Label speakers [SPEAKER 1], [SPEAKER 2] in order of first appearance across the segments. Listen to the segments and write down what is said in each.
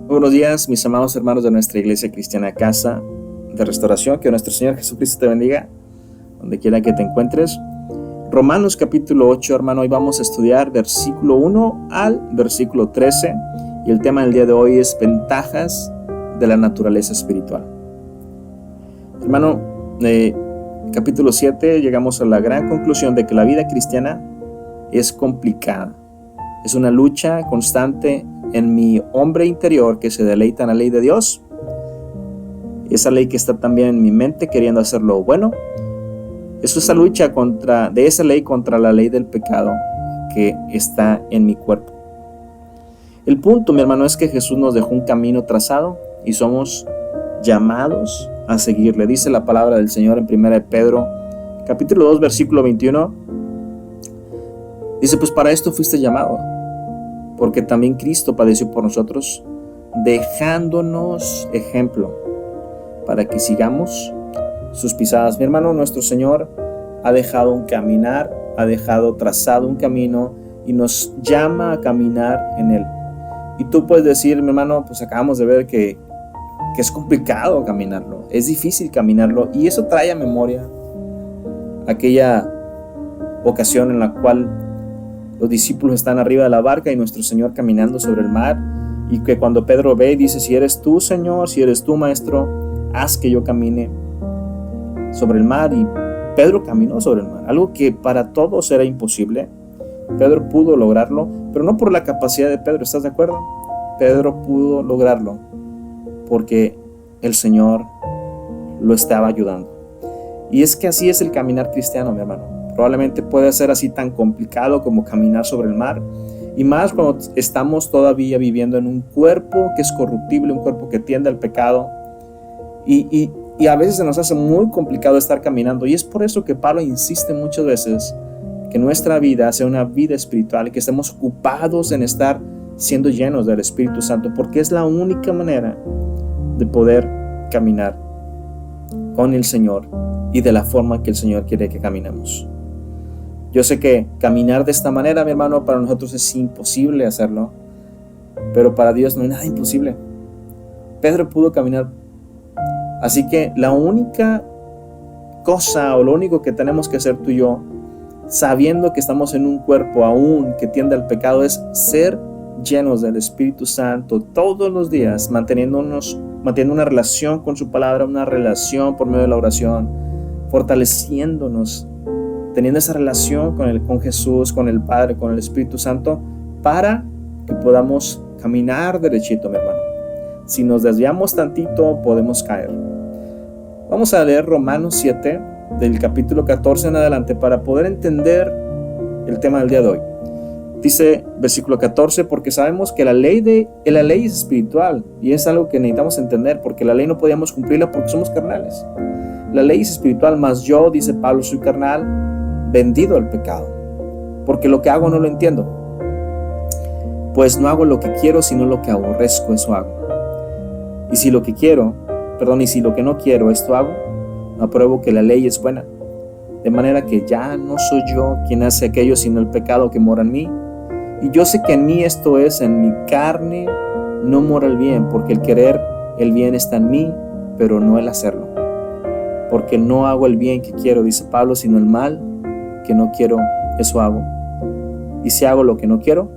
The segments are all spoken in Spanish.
[SPEAKER 1] Buenos días, mis amados hermanos de nuestra Iglesia Cristiana Casa de Restauración. Que nuestro Señor Jesucristo te bendiga, donde quiera que te encuentres. Romanos capítulo 8, hermano, hoy vamos a estudiar versículo 1 al versículo 13. Y el tema del día de hoy es ventajas de la naturaleza espiritual. Hermano, capítulo 7, llegamos a la gran conclusión de que la vida cristiana es complicada. Es una lucha constante en mi hombre interior que se deleita en la ley de Dios. Esa ley que está también en mi mente queriendo hacer lo bueno. Es esa lucha de esa ley contra la ley del pecado que está en mi cuerpo. El punto, mi hermano, es que Jesús nos dejó un camino trazado y somos llamados a seguirle. Dice la palabra del Señor en 1 Pedro, capítulo 2, versículo 21. Dice, pues para esto fuiste llamado, porque también Cristo padeció por nosotros, dejándonos ejemplo, para que sigamos sus pisadas. Mi hermano, nuestro Señor ha dejado un caminar, ha dejado trazado un camino y nos llama a caminar en él. Y tú puedes decir, mi hermano, pues acabamos de ver que es complicado caminarlo, es difícil caminarlo, y eso trae a memoria aquella ocasión en la cual los discípulos están arriba de la barca y nuestro Señor caminando sobre el mar, y que cuando Pedro ve y dice, si eres tú, Señor, si eres tú, Maestro, haz que yo camine sobre el mar. Y Pedro caminó sobre el mar, algo que para todos era imposible. Pedro pudo lograrlo, pero no por la capacidad de Pedro, ¿estás de acuerdo? Pedro pudo lograrlo porque el Señor lo estaba ayudando. Y es que así es el caminar cristiano, mi hermano. Probablemente puede ser así tan complicado como caminar sobre el mar, y más cuando estamos todavía viviendo en un cuerpo que es corruptible, un cuerpo que tiende al pecado, y a veces se nos hace muy complicado estar caminando. Y es por eso que Pablo insiste muchas veces que nuestra vida sea una vida espiritual y que estemos ocupados en estar siendo llenos del Espíritu Santo, porque es la única manera de poder caminar con el Señor y de la forma que el Señor quiere que caminemos. Yo sé que caminar de esta manera, mi hermano, para nosotros es imposible hacerlo, pero para Dios no hay nada imposible. Pedro pudo caminar. Así que la única cosa o lo único que tenemos que hacer tú y yo, sabiendo que estamos en un cuerpo aún que tiende al pecado, es ser llenos del Espíritu Santo todos los días, manteniendo una relación con su palabra, una relación por medio de la oración, fortaleciéndonos, teniendo esa relación con Jesús, con el Padre, con el Espíritu Santo, para que podamos caminar derechito, mi hermano. Si nos desviamos tantito, podemos caer. Vamos a leer Romanos 7, del capítulo 14 en adelante, para poder entender el tema del día de hoy. Dice versículo 14, porque sabemos que la ley es espiritual, y es algo que necesitamos entender, porque la ley no podíamos cumplirla porque somos carnales. La ley es espiritual, mas yo, dice Pablo, soy carnal, vendido al pecado, porque lo que hago no lo entiendo. Pues no hago lo que quiero, sino lo que aborrezco, eso hago. Y si lo que no quiero, esto hago, apruebo que la ley es buena. De manera que ya no soy yo quien hace aquello, sino el pecado que mora en mí. Y yo sé que en mí, esto es, en mi carne, no mora el bien, porque el querer el bien está en mí, pero no el hacerlo. Porque no hago el bien que quiero, dice Pablo, sino el mal que no quiero, eso hago. Y si hago lo que no quiero,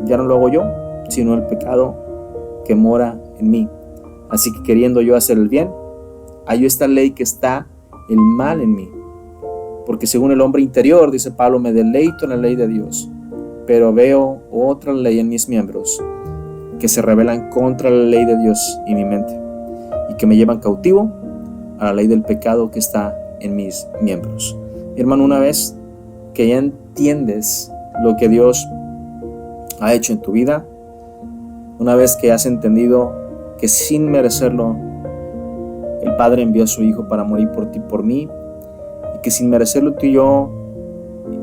[SPEAKER 1] ya no lo hago yo, sino el pecado que mora en mí. Así que queriendo yo hacer el bien, hallo esta ley que está el mal en mí. Porque según el hombre interior, dice Pablo, me deleito en la ley de Dios, pero veo otra ley en mis miembros que se rebelan contra la ley de Dios y mi mente, y que me llevan cautivo a la ley del pecado que está en mis miembros. Mi hermano, una vez que ya entiendes lo que Dios ha hecho en tu vida, una vez que has entendido que sin merecerlo el Padre envió a su Hijo para morir por ti y por mí, y que sin merecerlo tú y yo,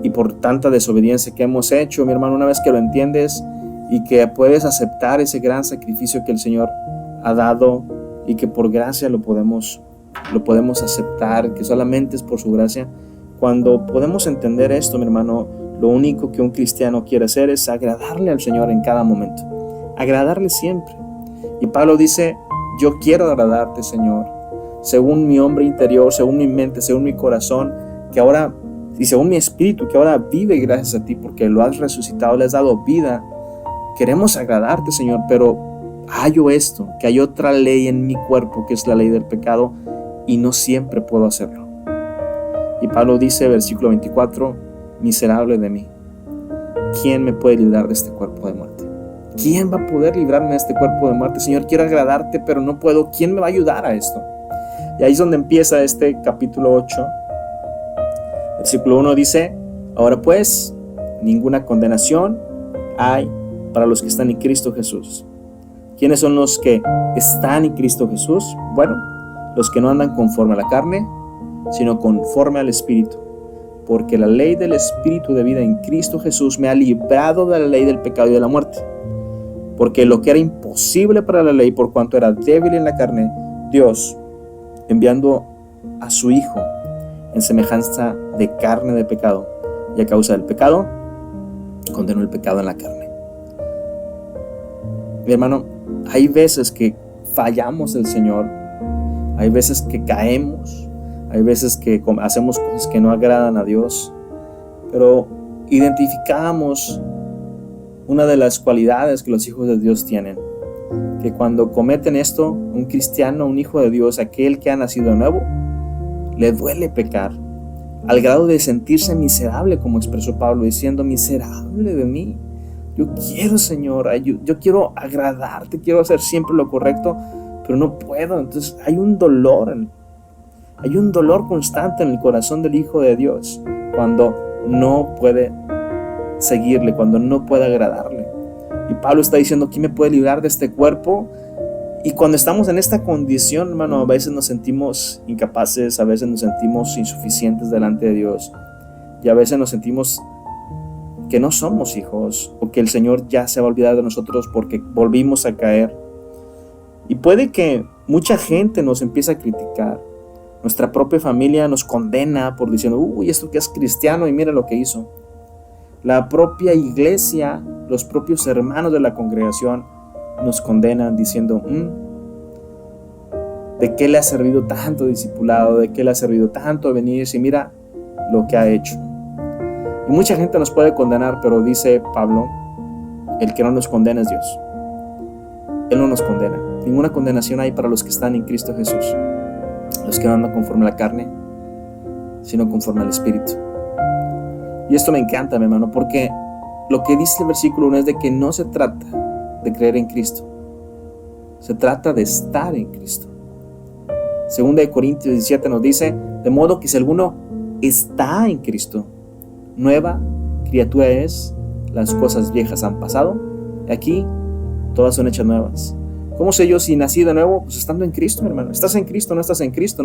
[SPEAKER 1] y por tanta desobediencia que hemos hecho, mi hermano, una vez que lo entiendes y que puedes aceptar ese gran sacrificio que el Señor ha dado, y que por gracia lo podemos aceptar, que solamente es por su gracia, Cuando podemos entender esto, mi hermano, lo único que un cristiano quiere hacer es agradarle al Señor en cada momento, agradarle siempre. Y Pablo dice, yo quiero agradarte, Señor, según mi hombre interior, según mi mente, según mi corazón, que ahora, y según mi espíritu, que ahora vive gracias a ti, porque lo has resucitado, le has dado vida. Queremos agradarte, Señor, pero hallo esto, que hay otra ley en mi cuerpo, que es la ley del pecado, y no siempre puedo hacerlo. Y Pablo dice, versículo 24, miserable de mí, ¿quién me puede librar de este cuerpo de muerte? ¿Quién va a poder librarme de este cuerpo de muerte? Señor, quiero agradarte, pero no puedo. ¿Quién me va a ayudar a esto? Y ahí es donde empieza este capítulo 8. Versículo 1 dice, ahora pues, ninguna condenación hay para los que están en Cristo Jesús. ¿Quiénes son los que están en Cristo Jesús? Bueno, los que no andan conforme a la carne, sino conforme al Espíritu. Porque la ley del Espíritu de vida en Cristo Jesús me ha librado de la ley del pecado y de la muerte. Porque lo que era imposible para la ley, por cuanto era débil en la carne, Dios, enviando a su Hijo en semejanza de carne de pecado, y a causa del pecado, condenó el pecado en la carne. Mi hermano, hay veces que fallamos el Señor, hay veces que caemos, hay veces que hacemos cosas que no agradan a Dios, pero identificamos una de las cualidades que los hijos de Dios tienen, que cuando cometen esto, un cristiano, un hijo de Dios, aquel que ha nacido de nuevo, le duele pecar, al grado de sentirse miserable, como expresó Pablo, diciendo, miserable de mí. Yo quiero, Señor, yo quiero agradarte, quiero hacer siempre lo correcto, pero no puedo. Entonces hay un dolor constante en el corazón del Hijo de Dios cuando no puede seguirle, cuando no puede agradarle. Y Pablo está diciendo, ¿quién me puede librar de este cuerpo? Y cuando estamos en esta condición, hermano, a veces nos sentimos incapaces, a veces nos sentimos insuficientes delante de Dios, y a veces nos sentimos que no somos hijos, o que el Señor ya se va a olvidar de nosotros porque volvimos a caer. Y puede que mucha gente nos empiece a criticar. Nuestra propia familia nos condena por diciendo, uy, esto que es cristiano y mira lo que hizo. La propia iglesia, los propios hermanos de la congregación nos condenan diciendo, ¿de qué le ha servido tanto discipulado? ¿De qué le ha servido tanto venir? Si mira lo que ha hecho. Y mucha gente nos puede condenar, pero dice Pablo, el que no nos condena es Dios. Él no nos condena. Ninguna condenación hay para los que están en Cristo Jesús, los que no andan conforme a la carne, sino conforme al Espíritu. Y esto me encanta, mi hermano, porque lo que dice el versículo 1 es de que no se trata de creer en Cristo, se trata de estar en Cristo. Segunda de Corintios 17 nos dice, de modo que si alguno está en Cristo, nueva criatura es, las cosas viejas han pasado, y aquí todas son hechas nuevas. ¿Cómo sé yo si nací de nuevo? Pues estando en Cristo, mi hermano. ¿Estás en Cristo? ¿No estás en Cristo?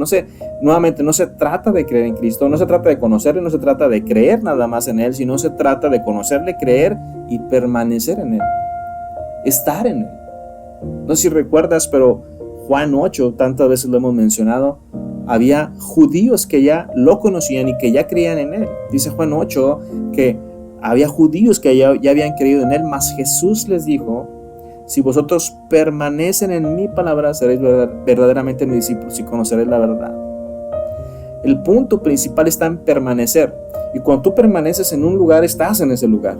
[SPEAKER 1] Nuevamente, no se trata de creer en Cristo, no se trata de conocerle, no se trata de creer nada más en Él, sino se trata de conocerle, creer y permanecer en Él. Estar en Él. No sé si recuerdas, pero Juan 8, tantas veces lo hemos mencionado, había judíos que ya lo conocían y que ya creían en Él. Dice Juan 8 que había judíos que ya habían creído en Él, mas Jesús les dijo, si vosotros permanecen en mi palabra, seréis verdaderamente mis discípulos y conoceréis la verdad. El punto principal está en permanecer. Y cuando tú permaneces en un lugar, estás en ese lugar.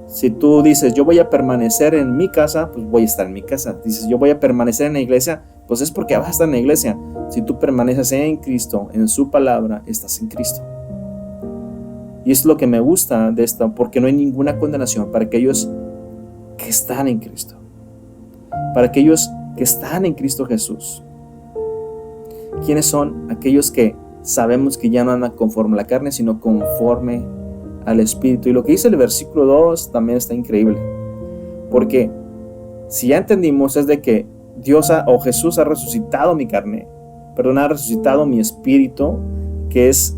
[SPEAKER 1] Si tú dices, yo voy a permanecer en mi casa, pues voy a estar en mi casa. Dices, yo voy a permanecer en la iglesia, pues es porque vas a estar en la iglesia. Si tú permaneces en Cristo, en su palabra, estás en Cristo. Y es lo que me gusta de esto, porque no hay ninguna condenación para aquellos que están en Cristo. Para aquellos que están en Cristo Jesús. ¿Quiénes son? Aquellos que sabemos que ya no andan conforme a la carne, sino conforme al Espíritu. Y lo que dice el versículo 2 también está increíble. Porque si ya entendimos es de que Dios o Jesús ha resucitado mi carne, ha resucitado mi espíritu, que es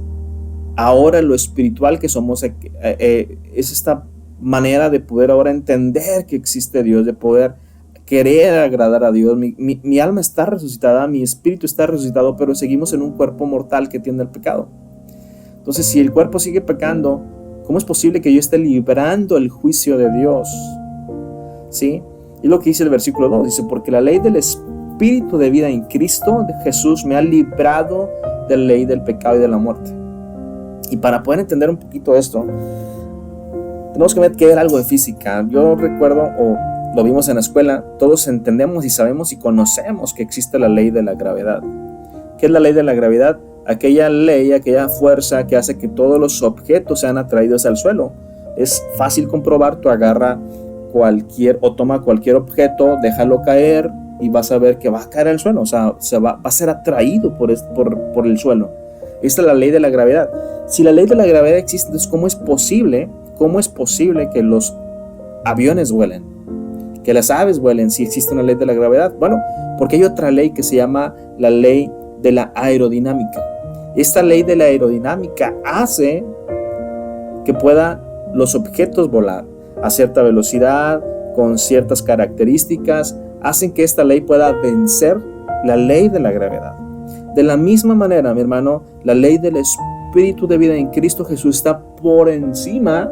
[SPEAKER 1] ahora lo espiritual que somos, es esta manera de poder ahora entender que existe Dios, de poder querer agradar a Dios. Mi alma está resucitada, mi espíritu está resucitado, pero seguimos en un cuerpo mortal que tiende al pecado. Entonces, si el cuerpo sigue pecando, ¿cómo es posible que yo esté librando el juicio de Dios? ¿Sí? Y lo que dice el versículo 2, dice, porque la ley del Espíritu de vida en Cristo de Jesús me ha librado de la ley del pecado y de la muerte. Y para poder entender un poquito esto, tenemos que ver algo de física. Yo recuerdo, o lo vimos en la escuela, todos entendemos y sabemos y conocemos que existe la ley de la gravedad. ¿Qué es la ley de la gravedad? Aquella ley, aquella fuerza que hace que todos los objetos sean atraídos al suelo. Es fácil comprobar, tú agarra toma cualquier objeto, déjalo caer y vas a ver que va a caer al suelo, o sea, va a ser atraído por el suelo. Esta es la ley de la gravedad. Si la ley de la gravedad existe, entonces ¿cómo es posible que los aviones vuelen? Que las aves vuelen si existe una ley de la gravedad. Bueno, porque hay otra ley que se llama la ley de la aerodinámica. Esta ley de la aerodinámica hace que puedan los objetos volar a cierta velocidad, con ciertas características, hacen que esta ley pueda vencer la ley de la gravedad. De la misma manera, mi hermano, la ley del Espíritu de vida en Cristo Jesús está por encima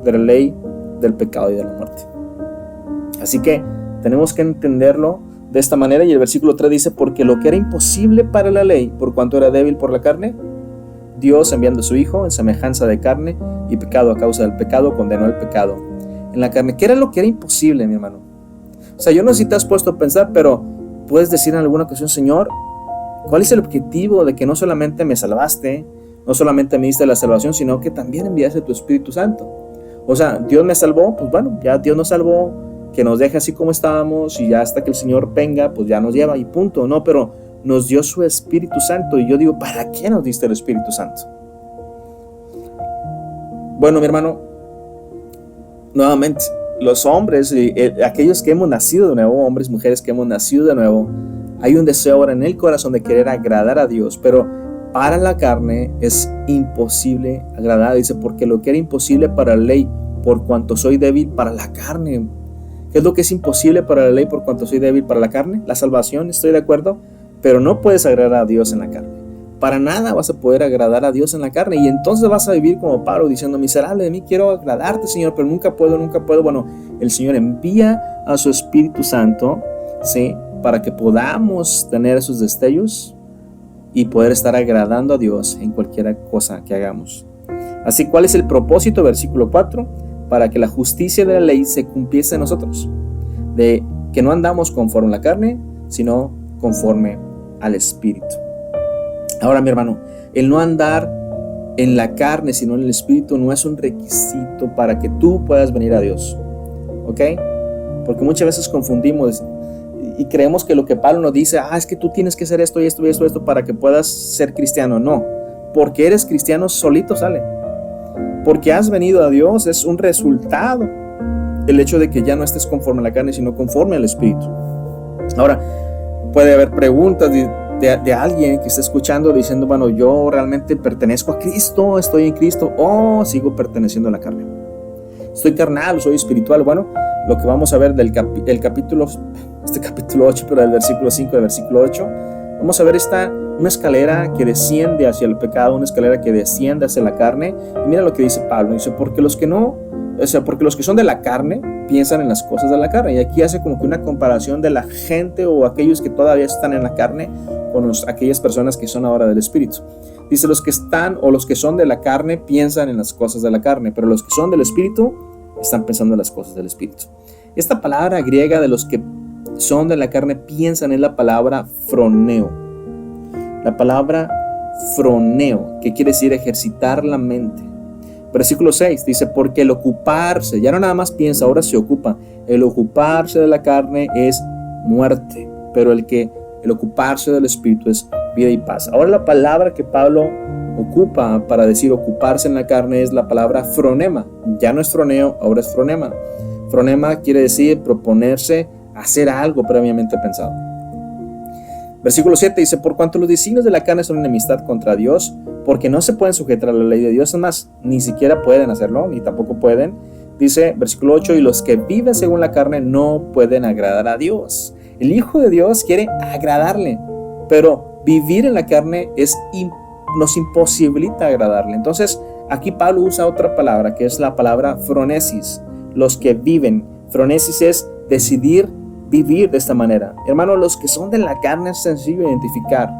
[SPEAKER 1] de la ley del pecado y de la muerte. Así que tenemos que entenderlo de esta manera, y el versículo 3 dice, porque lo que era imposible para la ley, por cuanto era débil por la carne, Dios, enviando a su Hijo en semejanza de carne y pecado a causa del pecado, condenó el pecado en la carne. ¿Qué era lo que era imposible, mi hermano? O sea, yo no sé si te has puesto a pensar, pero puedes decir en alguna ocasión, Señor, ¿cuál es el objetivo de que no solamente me salvaste, no solamente me diste la salvación, sino que también enviaste tu Espíritu Santo? O sea, Dios me salvó, pues bueno, ya Dios nos salvó, que nos deje así como estábamos, y ya hasta que el Señor venga, pues ya nos lleva y punto. No, pero nos dio su Espíritu Santo, y yo digo, ¿para qué nos diste el Espíritu Santo? Bueno, mi hermano, nuevamente, los hombres, aquellos que hemos nacido de nuevo, hombres, mujeres que hemos nacido de nuevo, hay un deseo ahora en el corazón de querer agradar a Dios, pero para la carne es imposible agradar. Dice, porque lo que era imposible para la ley, por cuanto soy débil para la carne. ¿Qué es lo que es imposible para la ley por cuanto soy débil para la carne? La salvación, estoy de acuerdo, pero no puedes agradar a Dios en la carne. Para nada vas a poder agradar a Dios en la carne, y entonces vas a vivir como Pablo diciendo, miserable de mí, quiero agradarte, Señor, pero nunca puedo. Bueno, el Señor envía a su Espíritu Santo, ¿sí?, para que podamos tener esos destellos y poder estar agradando a Dios en cualquier cosa que hagamos. Así, ¿cuál es el propósito? Versículo 4, para que la justicia de la ley se cumpliese en nosotros, de que no andamos conforme a la carne, sino conforme al Espíritu. Ahora, mi hermano, el no andar en la carne, sino en el Espíritu, no es un requisito para que tú puedas venir a Dios, ¿ok? Porque muchas veces confundimos y creemos que lo que Pablo nos dice, es que tú tienes que hacer esto y esto y esto para que puedas ser cristiano. No, porque eres cristiano solito sale. Porque has venido a Dios es un resultado, el hecho de que ya no estés conforme a la carne, sino conforme al Espíritu. Ahora, puede haber preguntas de alguien que está escuchando diciendo, bueno, yo realmente pertenezco a Cristo, estoy en Cristo, o sigo perteneciendo a la carne. Estoy carnal, soy espiritual. Bueno, lo que vamos a ver del capítulo 8, pero del versículo 5 al versículo 8, vamos a ver una escalera que desciende hacia el pecado, una escalera que desciende hacia la carne. Y mira lo que dice Pablo, dice, porque los que son de la carne piensan en las cosas de la carne. Y aquí hace como que una comparación de la gente o aquellos que todavía están en la carne con aquellas personas que son ahora del Espíritu. Dice, los que están o los que son de la carne piensan en las cosas de la carne, pero los que son del Espíritu están pensando en las cosas del Espíritu. Esta palabra griega de los que son de la carne piensan es la palabra froneo. La palabra froneo, que quiere decir ejercitar la mente. Versículo 6 dice, porque el ocuparse, ya no nada más piensa, ahora se ocupa. El ocuparse de la carne es muerte, pero el ocuparse del Espíritu es vida y paz. Ahora la palabra que Pablo ocupa para decir ocuparse en la carne es la palabra fronema. Ya no es froneo, ahora es fronema. Fronema quiere decir proponerse hacer algo previamente pensado. Versículo 7 dice, por cuanto los designios de la carne son enemistad contra Dios, porque no se pueden sujetar a la ley de Dios, es más, ni siquiera pueden hacerlo, ni tampoco pueden. Dice, versículo 8, y los que viven según la carne no pueden agradar a Dios. El Hijo de Dios quiere agradarle, pero vivir en la carne es nos imposibilita agradarle. Entonces, aquí Pablo usa otra palabra, que es la palabra phronesis, los que viven. Phronesis es decidir vivir de esta manera. Hermano, los que son de la carne es sencillo identificar.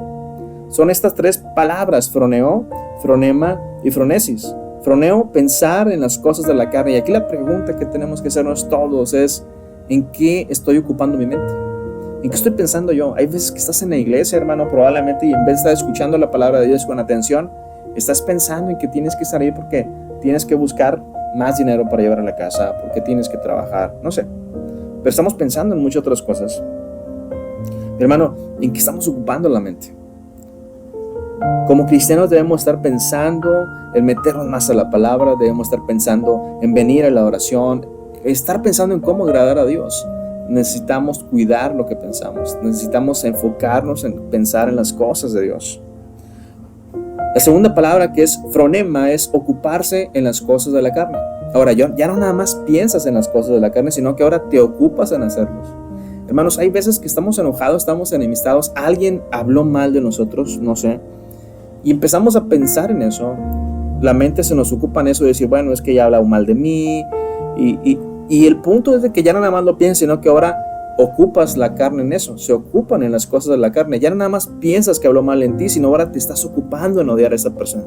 [SPEAKER 1] Son estas tres palabras: phroneo, phronema y phronesis. Phroneo, pensar en las cosas de la carne. Y aquí la pregunta que tenemos que hacernos todos es: ¿en qué estoy ocupando mi mente? ¿En qué estoy pensando yo? Hay veces que estás en la iglesia, hermano, probablemente, y en vez de estar escuchando la palabra de Dios con atención, estás pensando en que tienes que salir porque tienes que buscar más dinero para llevar a la casa, porque tienes que trabajar, no sé. Pero estamos pensando en muchas otras cosas. Hermano, ¿en qué estamos ocupando la mente? Como cristianos debemos estar pensando en meternos más a la palabra, debemos estar pensando en venir a la oración, estar pensando en cómo agradar a Dios. Necesitamos cuidar lo que pensamos, necesitamos enfocarnos en pensar en las cosas de Dios. La segunda palabra, que es phronema, es ocuparse en las cosas de la carne. Ahora, ya no nada más piensas en las cosas de la carne, sino que ahora te ocupas en hacerlos. Hermanos, hay veces que estamos enojados, estamos enemistados, alguien habló mal de nosotros, no sé, y empezamos a pensar en eso. La mente se nos ocupa en eso, de decir, bueno, es que ya ha hablado mal de mí, y el punto es de que ya no nada más lo piensas, sino que ahora ocupas la carne en eso, se ocupan en las cosas de la carne. Ya no nada más piensas que habló mal en ti, sino ahora te estás ocupando en odiar a esa persona.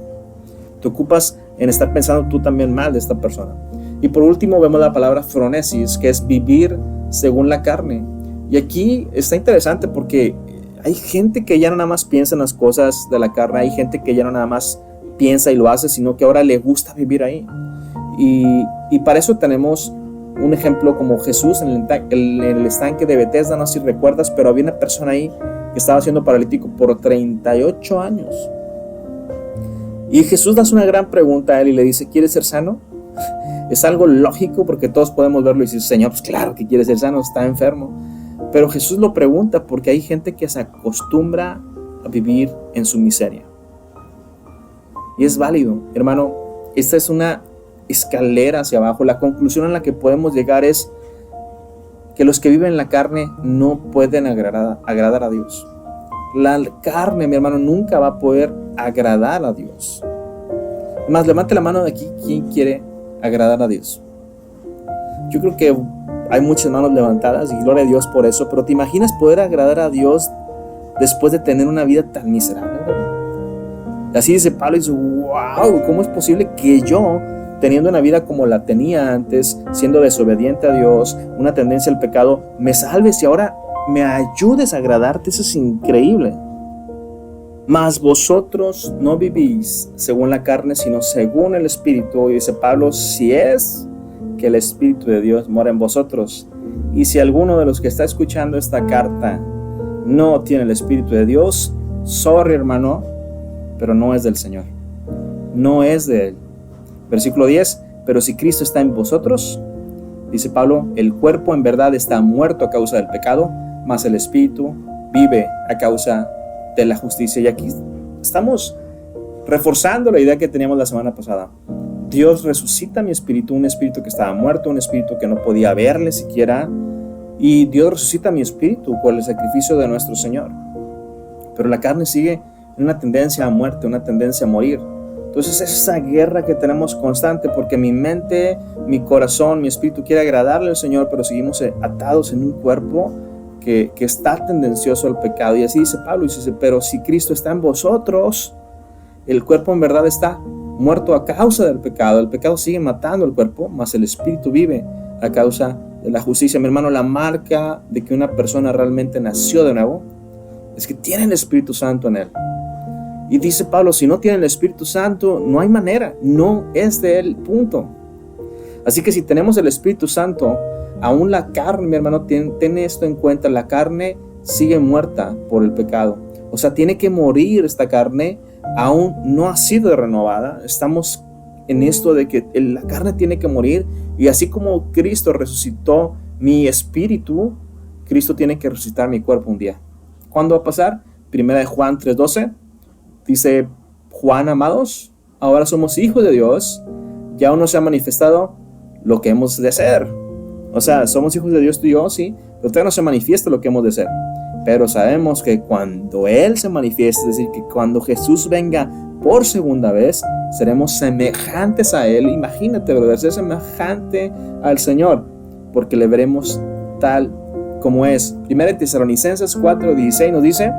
[SPEAKER 1] Te ocupas en estar pensando tú también mal de esta persona. Y por último vemos la palabra phronesis, que es vivir según la carne. Y aquí está interesante porque hay gente que ya no nada más piensa en las cosas de la carne, hay gente que ya no nada más piensa y lo hace, sino que ahora le gusta vivir ahí. Y para eso tenemos un ejemplo como Jesús en el estanque de Betesda, no sé si recuerdas, pero había una persona ahí que estaba siendo paralítico por 38 años. Y Jesús le hace una gran pregunta a él y le dice, ¿quieres ser sano? Es algo lógico porque todos podemos verlo y decir, Señor, pues claro que quiere ser sano, está enfermo. Pero Jesús lo pregunta porque hay gente que se acostumbra a vivir en su miseria. Y es válido, hermano. Esta es una escalera hacia abajo. La conclusión a la que podemos llegar es que los que viven en la carne no pueden agradar a Dios. La carne, mi hermano, nunca va a poder agradar a Dios. Además, levante la mano de aquí, ¿quién quiere agradar a Dios? Yo creo que hay muchas manos levantadas y gloria a Dios por eso, pero ¿te imaginas poder agradar a Dios después de tener una vida tan miserable? Así dice Pablo y dice, wow, ¿cómo es posible que yo, teniendo una vida como la tenía antes, siendo desobediente a Dios, una tendencia al pecado, me salves y ahora me ayudes a agradarte? Eso es increíble. Mas vosotros no vivís según la carne, sino según el Espíritu. Y dice Pablo, si es que el Espíritu de Dios mora en vosotros. Y si alguno de los que está escuchando esta carta no tiene el Espíritu de Dios, sorry hermano, pero no es del Señor, no es de Él. Versículo 10, pero si Cristo está en vosotros, dice Pablo, el cuerpo en verdad está muerto a causa del pecado, mas el Espíritu vive a causa de la justicia. Y aquí estamos reforzando la idea que teníamos la semana pasada. Dios resucita mi espíritu, un espíritu que estaba muerto, un espíritu que no podía verle siquiera, y Dios resucita mi espíritu con el sacrificio de nuestro Señor. Pero la carne sigue en una tendencia a muerte, una tendencia a morir. Entonces es esa guerra que tenemos constante, porque mi mente, mi corazón, mi espíritu quiere agradarle al Señor, pero seguimos atados en un cuerpo que está tendencioso al pecado. Y así dice Pablo, dice, pero si Cristo está en vosotros, el cuerpo en verdad está muerto a causa del pecado. El pecado sigue matando el cuerpo, mas el espíritu vive a causa de la justicia. Mi hermano, la marca de que una persona realmente nació de nuevo es que tiene el Espíritu Santo en él. Y dice Pablo, si no tiene el Espíritu Santo, no hay manera, no es de él, punto. Así que si tenemos el Espíritu Santo, aún la carne, mi hermano, ten esto en cuenta, la carne sigue muerta por el pecado. O sea, tiene que morir esta carne, aún no ha sido renovada. Estamos en esto de que la carne tiene que morir, y así como Cristo resucitó mi espíritu, Cristo tiene que resucitar mi cuerpo un día. ¿Cuándo va a pasar? Primera de Juan 3:12. Dice Juan, amados, ahora somos hijos de Dios, ya aún no se ha manifestado lo que hemos de ser. O sea, somos hijos de Dios tú y yo, sí, pero todavía no se manifiesta lo que hemos de ser. Pero sabemos que cuando Él se manifieste, es decir, que cuando Jesús venga por segunda vez, seremos semejantes a Él. Imagínate, brother, ser semejante al Señor, porque le veremos tal como es. 1 Tesalonicenses 4:16 nos dice: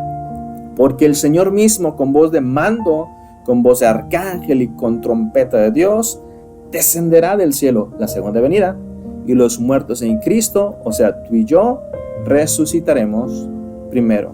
[SPEAKER 1] porque el Señor mismo, con voz de mando, con voz de arcángel y con trompeta de Dios, descenderá del cielo, la segunda venida, y los muertos en Cristo, o sea, tú y yo, resucitaremos primero.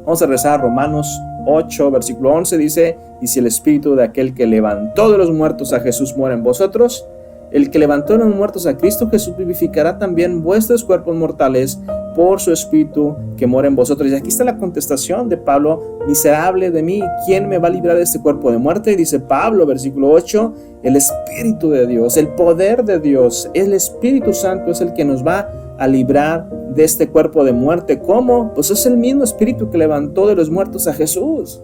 [SPEAKER 1] Vamos a rezar Romanos 8, versículo 11, dice: y si el espíritu de aquel que levantó de los muertos a Jesús mora en vosotros, el que levantó de los muertos a Cristo Jesús vivificará también vuestros cuerpos mortales por su espíritu que mora en vosotros. Y aquí está la contestación de Pablo: miserable de mí, ¿quién me va a librar de este cuerpo de muerte? Y dice Pablo, versículo 8, el Espíritu de Dios, el poder de Dios, el Espíritu Santo es el que nos va a librar de este cuerpo de muerte. ¿Cómo? Pues es el mismo Espíritu que levantó de los muertos a Jesús.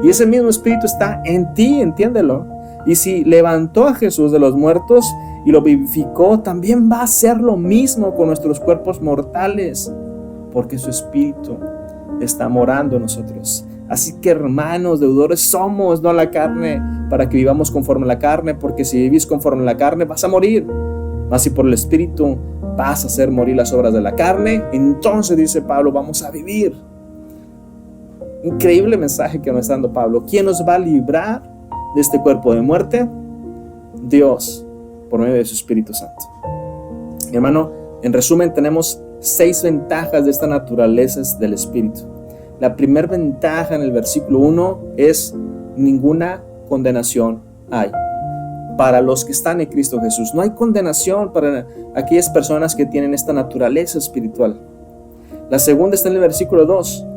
[SPEAKER 1] Y ese mismo Espíritu está en ti, entiéndelo. Y si levantó a Jesús de los muertos y lo vivificó, también va a hacer lo mismo con nuestros cuerpos mortales, porque su Espíritu está morando en nosotros. Así que, hermanos, deudores somos, no a la carne, para que vivamos conforme a la carne, porque si vivís conforme a la carne vas a morir. Mas si por el Espíritu vas a hacer morir las obras de la carne, entonces, dice Pablo, vamos a vivir. Increíble mensaje que nos está dando Pablo. ¿Quién nos va a librar de este cuerpo de muerte? Dios, por medio de su Espíritu Santo. Mi hermano, en resumen, tenemos 6 ventajas de esta naturaleza del Espíritu. La primera ventaja en el versículo 1 es: ninguna condenación hay para los que están en Cristo Jesús. No hay condenación para aquellas personas que tienen esta naturaleza espiritual. La segunda está en el versículo 2.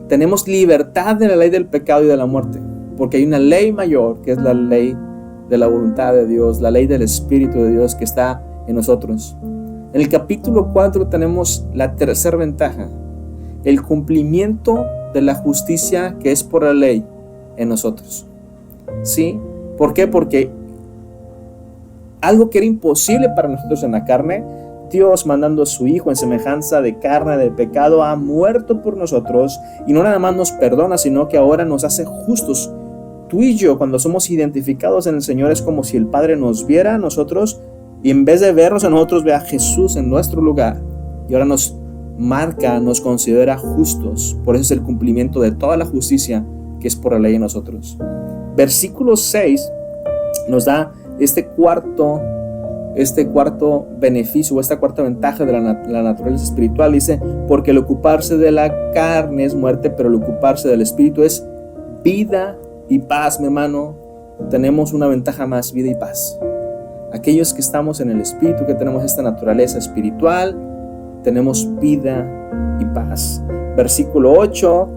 [SPEAKER 1] Tenemos libertad de la ley del pecado y de la muerte, porque hay una ley mayor, que es la ley de la voluntad de Dios, la ley del Espíritu de Dios que está en nosotros. En el capítulo 4 tenemos la tercera ventaja: el cumplimiento de la justicia que es por la ley en nosotros. ¿Sí? ¿Por qué? Porque algo que era imposible para nosotros en la carne, Dios, mandando a su Hijo en semejanza de carne de pecado, ha muerto por nosotros, y no nada más nos perdona, sino que ahora nos hace justos. Tú y yo, cuando somos identificados en el Señor, es como si el Padre nos viera a nosotros, y en vez de vernos a nosotros, ve a Jesús en nuestro lugar, y ahora nos marca, nos considera justos. Por eso es el cumplimiento de toda la justicia que es por la ley en nosotros. Versículo 6 nos da este cuarto beneficio, o esta cuarta ventaja de la naturaleza espiritual. Dice: porque el ocuparse de la carne es muerte, pero el ocuparse del Espíritu es vida y paz. Mi hermano, tenemos una ventaja más: vida y paz. Aquellos que estamos en el Espíritu, que tenemos esta naturaleza espiritual, tenemos vida y paz. Versículo 8,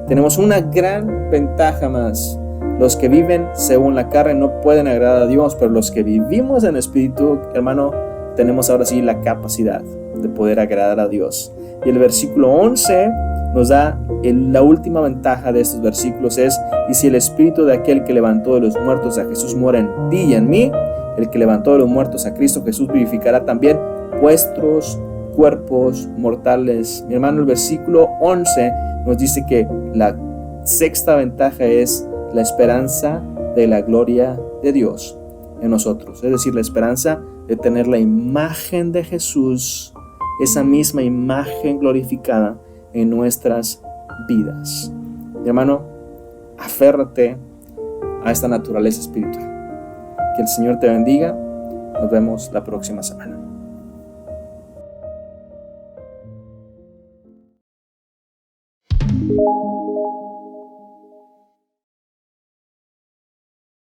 [SPEAKER 1] tenemos una gran ventaja más: los que viven según la carne no pueden agradar a Dios, pero los que vivimos en espíritu, hermano, tenemos ahora sí la capacidad de poder agradar a Dios. Y el versículo 11 nos da la última ventaja de estos versículos: es: y si el espíritu de aquel que levantó de los muertos a Jesús mora en ti y en mí, el que levantó de los muertos a Cristo Jesús vivificará también vuestros cuerpos mortales. Mi hermano, el versículo 11 nos dice que la sexta ventaja es la esperanza de la gloria de Dios en nosotros, es decir, la esperanza de tener la imagen de Jesús, esa misma imagen glorificada en nuestras vidas. Mi hermano, aférrate a esta naturaleza espiritual. Que el Señor te bendiga. Nos vemos la próxima semana.